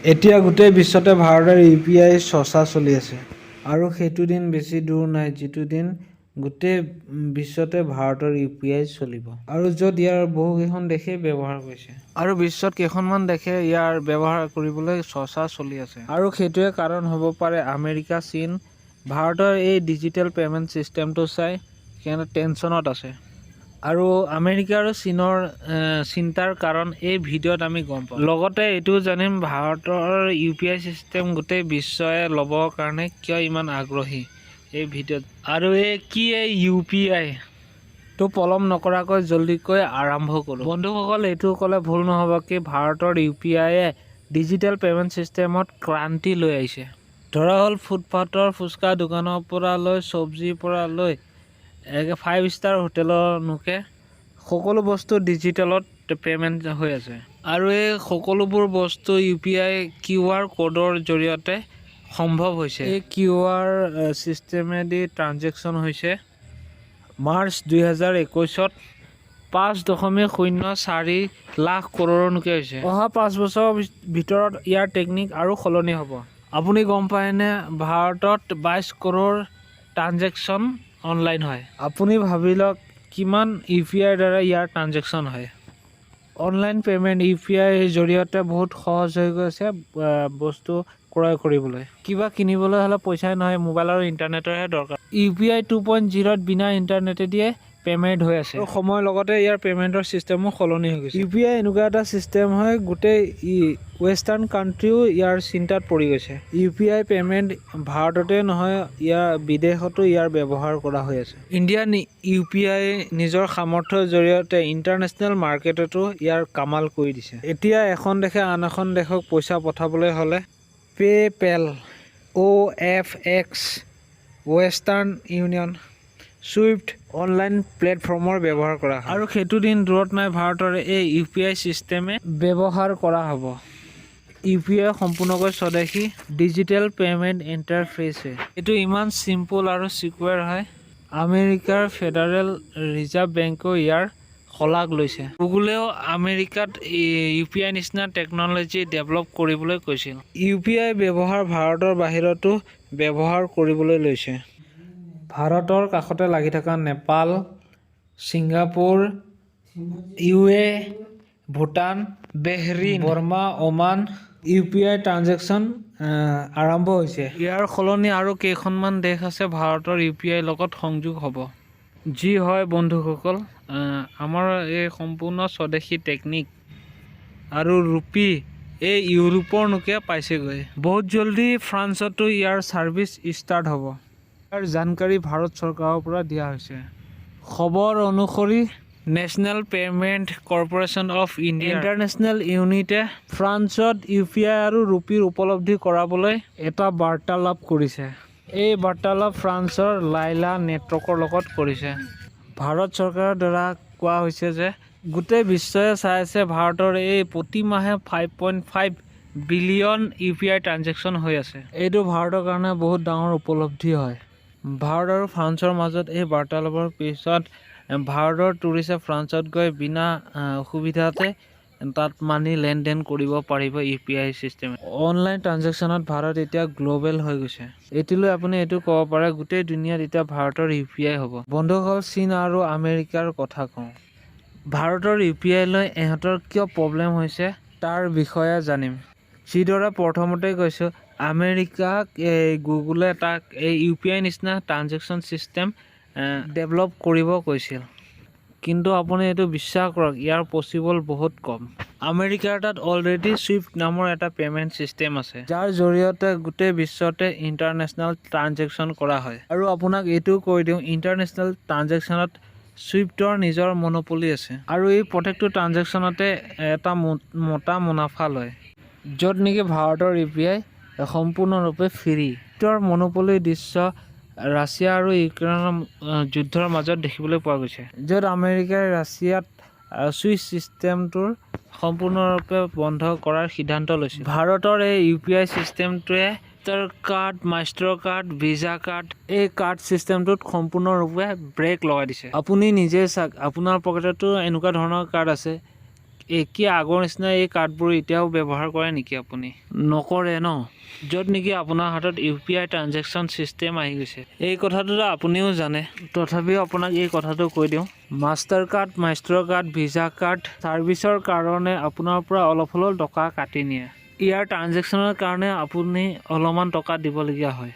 এতিয়া গোটেই বিশ্বতে ভাৰতৰ UPI চৰ্চা চলি আছে আৰু সেইটো দিন বেছি দূৰ নাই যিটো দিন গোটেই বিশ্বতে ভাৰতৰ UPI চলিব আৰু য'ত ইয়াৰ বহুকেইখন দেশে ব্যৱহাৰ কৰিছে আৰু বিশ্বত কেইখনমান দেশে ইয়াৰ ব্যৱহাৰ কৰিবলৈ চৰ্চা চলি আছে আৰু সেইটোৱে কাৰণ হ'ব পাৰে আমেৰিকা, চীন। ভাৰতৰ এই ডিজিটেল পেমেণ্ট চিষ্টেমটো চাই সিহঁতে টেনশ্যনত আছে আৰু আমেৰিকা আৰু চীনৰ চিন্তাৰ কাৰণ এই ভিডিঅ'ত আমি গম পাম। লগতে এইটো জানিম ভাৰতৰ UPI চিষ্টেম গোটেই বিশ্বই ল'বৰ কাৰণে কিয় ইমান আগ্ৰহী এই ভিডিঅ'ত আৰু এই UPI তো পলম নকৰাকৈ জল্দিকৈ আৰম্ভ কৰোঁ। বন্ধুসকল, এইটো ক'লে ভুল নহ'ব কি ভাৰতৰ UPIয়ে ডিজিটেল পেমেণ্ট চিষ্টেমত ক্ৰান্তি লৈ আহিছে। ধৰা হ'ল ফুটপাথৰ ফুচকা দোকানৰ পৰা লৈ চব্জিৰ পৰা লৈ 5 ষ্টাৰ হোটেললৈকে সকলো বস্তু ডিজিটেলত পেমেণ্ট হৈ আছে আৰু এই সকলোবোৰ বস্তু UPI QR কোডৰ জৰিয়তে সম্ভৱ হৈছে। এই QR চিষ্টেমেদি ট্ৰানজেকশ্যন হৈছে মাৰ্চ 2021ত 5.04 লাখ কৰোড়লৈকে হৈছে। অহা 5 বছৰৰ ভিতৰত ইয়াৰ টেকনিক আৰু সলনি হ'ব। আপুনি গম পায়নে ভাৰতত 22 কৰোড় ট্ৰানজেকশ্যন অনলাইন হয়। আপুনি ভাবি লওক কিমান UPIৰ দ্বাৰা ইয়াৰ ট্ৰানজেকশ্যন হয়। অনলাইন পেমেণ্ট UPIৰ জৰিয়তে বহুত সহজ হৈ গৈছে বস্তু ক্ৰয় কৰিবলৈ। কিবা কিনিবলৈ হ'লে পইচাই নহয়, মোবাইল আৰু ইণ্টাৰনেটৰহে দৰকাৰ। UPI 2.0ত বিনা ইণ্টাৰনেটেদিয়ে পেমেণ্ট হৈ আছে আৰু সময়ৰ লগতে ইয়াৰ পেমেণ্টৰ চিষ্টেমো সলনি হৈ গৈছে। UPI এনেকুৱা এটা চিষ্টেম হয় গোটেই ৱেষ্টাৰ্ণ কাণ্ট্ৰিও ইয়াৰ চিন্তাত পৰি গৈছে। UPI পেমেণ্ট ভাৰততে নহয়, ইয়াৰ বিদেশতো ইয়াৰ ব্যৱহাৰ কৰা হৈ আছে। ইণ্ডিয়ান UPI নিজৰ সামৰ্থ্যৰ জৰিয়তে ইণ্টাৰনেশ্যনেল মাৰ্কেটতো ইয়াৰ কামাল কৰি দিছে। এতিয়া এখন দেশে আন এখন দেশক পইচা পঠাবলৈ হ'লে people, OFX, western union, Swift online প্লেটফৰ্মৰ ব্যৱহাৰ কৰা হয় আৰু সেইটো দিন দূৰত নাই ভাৰতৰ এই UPI চিষ্টেমে ব্যৱহাৰ কৰা হ'ব। UPI সম্পূৰ্ণকৈ স্বদেশী ডিজিটেল পেমেণ্ট ইণ্টাৰফেচে। এইটো ইমান চিম্পল আৰু চিকিউৰ হয়। আমেৰিকাৰ ফেডাৰেল ৰিজাৰ্ভ বেংকেও ইয়াৰ শলাগ লৈছে। গুগলেও আমেৰিকাত UPI নিচিনা টেকন'লজি ডেভেলপ কৰিবলৈ কৈছিল। UPI ব্যৱহাৰ ভাৰতৰ বাহিৰতো ব্যৱহাৰ কৰিবলৈ লৈছে। ভাৰতৰ কাষতে লাগি থকা Nepal, Singapore, UAE, Bhutan, Bahrain, Burma, Oman UPI transaction আৰম্ভ হৈছে। ইয়াৰ সলনি আৰু কেইখনমান দেশ আছে ভাৰতৰ UPI লগত সংযোগ হ'ব। যি হয় বন্ধুসকল, আমাৰ এই সম্পূৰ্ণ স্বদেশী টেকনিক আৰু ৰূপী এই ইউৰোপৰলৈকে পাইছেগৈ। বহুত জলদি ফ্ৰান্সতো ইয়াৰ ছাৰ্ভিচ ষ্টাৰ্ট হ'ব। ইয়াৰ জানকাৰী ভাৰত চৰকাৰৰ পৰা দিয়া হৈছে। খবৰ অনুসৰি national payment corporation of India international ইউনিটে ফ্ৰান্সত UPI আৰু ৰূপীৰ উপলব্ধি কৰাবলৈ এটা বাৰ্তালাপ কৰিছে। এই বাৰ্তালাপ ফ্ৰান্সৰ লাইলা নেটৱৰ্কৰ লগত কৰিছে। ভাৰত চৰকাৰৰ দ্বাৰা কোৱা হৈছে যে গোটেই বিশ্বই চাই আছে ভাৰতৰ এই প্ৰতি মাহে 5.5 বিলিয়ন UPI ট্ৰানজেকশ্যন হৈ আছে। এইটো ভাৰতৰ কাৰণে বহুত ডাঙৰ উপলব্ধি হয়। ভাৰত আৰু ফ্ৰান্সৰ মাজত এই বাৰ্তালাপৰ পিছত ভাৰতৰ টুৰিষ্টে ফ্ৰান্সত গৈ বিনা অসুবিধাতে তাত মানি লেনদেন কৰিব পাৰিব UPI চিষ্টেমে। অনলাইন ট্ৰানজেকশ্যনত ভাৰত এতিয়া গ্ল'বেল হৈ গৈছে। এইটোলৈ আপুনি এইটো ক'ব পাৰে গোটেই দুনিয়াত এতিয়া ভাৰতৰ UPI হ'ব। বন্ধুসকল, চীন আৰু আমেৰিকাৰ কথা কওঁ। ভাৰতৰ UPI লৈ ইহঁতৰ কিয় প্ৰব্লেম হৈছে তাৰ বিষয়ে জানিম। যিদৰে প্ৰথমতে কৈছোঁ, আমেৰিকাক গুগলে তাক এই UPI নিচিনা ট্ৰানজেকশ্যন চিষ্টেম ডেভেলপ কৰিব কৈছিল। কিন্তু আপুনি এইটো বিশ্বাস কৰক, ইয়াৰ পচিবল বহুত কম। আমেৰিকাৰ তাত অলৰেডি ছুইফ্ট নামৰ এটা পেমেণ্ট চিষ্টেম আছে, যাৰ জৰিয়তে গোটেই বিশ্বতে ইণ্টাৰনেশ্যনেল ট্ৰানজেকশ্যন কৰা হয়। আৰু আপোনাক এইটোও কৈ দিওঁ, ইণ্টাৰনেশ্যনেল ট্ৰানজেকশ্যনত ছুইফ্টৰ নিজৰ মনোপলি আছে আৰু এই প্ৰত্যেকটো ট্ৰানজেকশ্যনতে এটা মোটা মুনাফা লয়, য'ত নেকি ভাৰতৰ UPI সম্পূৰ্ণৰূপে ফ্ৰী। ছুইফ্টৰ মনোপলি দৃশ্য ৰাছিয়া আৰু ইউক্ৰেইনৰ যুদ্ধৰ মাজত দেখিবলৈ পোৱা গৈছে, য'ত আমেৰিকাই ৰাছিয়াত ছুইফ্ট চিষ্টেমটোৰ সম্পূৰ্ণৰূপে বন্ধ কৰাৰ সিদ্ধান্ত লৈছে। ভাৰতৰ এই UPI চিষ্টেমটোৱে card, master card, visa card এই কাৰ্ড চিষ্টেমটোত সম্পূৰ্ণৰূপে ব্ৰেক লগাই দিছে। আপুনি নিজে চাওক, আপোনাৰ পকেটতো এনেকুৱা ধৰণৰ কাৰ্ড আছে, কি আগৰ নিচিনা এই কাৰ্ডবোৰ এতিয়াও ব্যৱহাৰ কৰে নেকি আপুনি? নকৰে ন? য'ত নেকি আপোনাৰ হাতত UPI ট্ৰানজেকশ্যন ছিষ্টেম আহি গৈছে। এই কথাটোতো আপুনিও জানে, তথাপিও আপোনাক এই কথাটো কৈ দিওঁ। Master card, maestro' card, visa card ছাৰ্ভিচৰ কাৰণে আপোনাৰ পৰা অলপ হ'লেও টকা কাটি নিয়ে। ইয়াৰ ট্ৰানজেকশ্যনৰ কাৰণে আপুনি অলপমান টকা দিবলগীয়া হয়।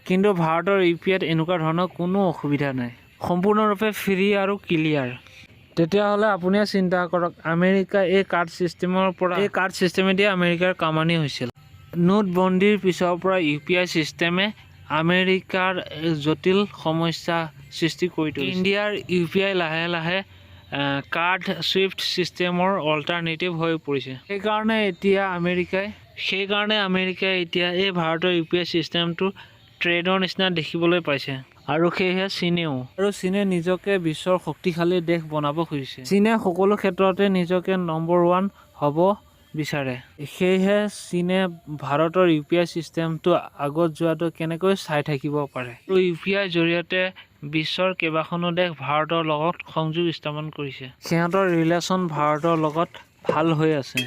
কিন্তু ভাৰতৰ UPIত এনেকুৱা ধৰণৰ কোনো অসুবিধা নাই, সম্পূৰ্ণৰূপে ফ্ৰী আৰু ক্লিয়াৰ। তেতিয়াহ'লে আপুনিয়ে চিন্তা কৰক, আমেৰিকা এই কাৰ্ড ছিষ্টেমেদি আমেৰিকাৰ কামানি হৈছিল। নোটবন্দীৰ পিছৰ পৰা UPI ছিষ্টেমে আমেৰিকাৰ জটিল সমস্যা সৃষ্টি কৰি তুলিছে। ইণ্ডিয়াৰ UPI লাহে লাহে কাৰ্ড ছুইফ্ট ছিষ্টেমৰ অল্টাৰনেটিভ হৈ পৰিছে। সেইকাৰণে আমেৰিকাই এতিয়া এই ভাৰতৰ UPI ছিষ্টেমটো ট্ৰেডৰ নিচিনা দেখিবলৈ পাইছে। আৰু সেয়েহে চীনে নিজকে বিশ্বৰ শক্তিশালী দেশ বনাব খুজিছে। চীনে সকলো ক্ষেত্ৰতে নিজকে নম্বৰ 1 হ'ব বিচাৰে। সেয়েহে চীনে ভাৰতৰ UPI ছিষ্টেমটো আগত যোৱাটো কেনেকৈ চাই থাকিব পাৰে। আৰু UPIৰ জৰিয়তে বিশ্বৰ কেইবাখনো দেশ ভাৰতৰ লগত সংযোগ স্থাপন কৰিছে। সিহঁতৰ ৰিলেশ্যন ভাৰতৰ লগত ভাল হৈ আছে।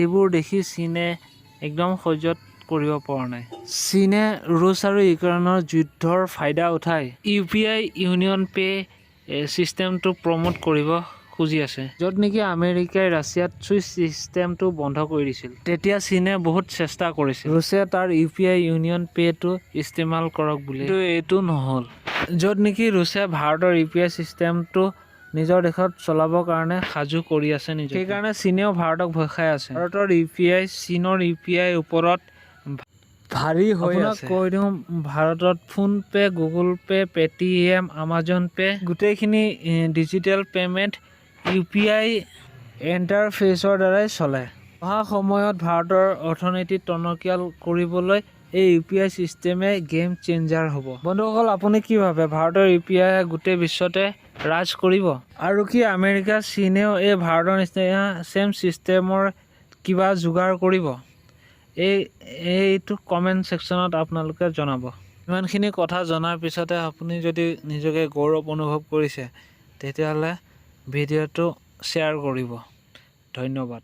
এইবোৰ দেখি চীনে একদম সহ্য কৰিব পৰা নাই। চীনে ৰুছ আৰু ইউক্ৰেইনৰ যুদ্ধৰ ফাইদা উঠাই UPI ইউনিয়ন পে' ছিষ্টেমটো প্ৰমোট কৰিব খুজি আছে। য'ত নেকি আমেৰিকাই ৰাছিয়াত ছুইচ ছিষ্টেমটো বন্ধ কৰি দিছিল। তেতিয়া চীনে বহুত চেষ্টা কৰিছিল ৰুছে তাৰ UPI ইউনিয়ন পে'টো ইস্তেমাল কৰক বুলি, কিন্তু এইটো নহ'ল। য'ত নেকি ৰুছে ভাৰতৰ UPI ছিষ্টেমটো নিজৰ দেশত চলাবৰ কাৰণে সাজু কৰি আছে নিজে। সেইকাৰণে চীনেও ভাৰতক ভয় খাই আছে। ভাৰতৰ UPI চীনৰ UPI ওপৰত ভাৰী হৈ আছে। আপোনাক কৈ দিওঁ, ভাৰতত PhonePe', Google pay', Paytm, Amazon pay' গোটেইখিনি ডিজিটেল পে'মেণ্ট UPI ইণ্টাৰফেচৰ দ্বাৰাই চলে। অহা সময়ত ভাৰতৰ অৰ্থনীতি টনকিয়াল কৰিবলৈ এই UPI ছিষ্টেমে গেম চেঞ্জাৰ হ'ব। বন্ধুসকল, আপুনি কি ভাবে, ভাৰতৰ UPI গোটেই বিশ্বতে ৰাজ কৰিব? আৰু কি আমেৰিকা চীনেও এই ভাৰতৰ নিচিনা ছেম ছিষ্টেমৰ কিবা যোগাৰ কৰিব? এইটো কমেণ্ট ছেকশ্যনত আপোনালোকে জনাব। ইমানখিনি কথা জনাৰ পিছতে আপুনি যদি নিজকে গৌৰৱ অনুভৱ কৰিছে, তেতিয়াহ'লে ভিডিঅ'টো শ্বেয়াৰ কৰিব। ধন্যবাদ।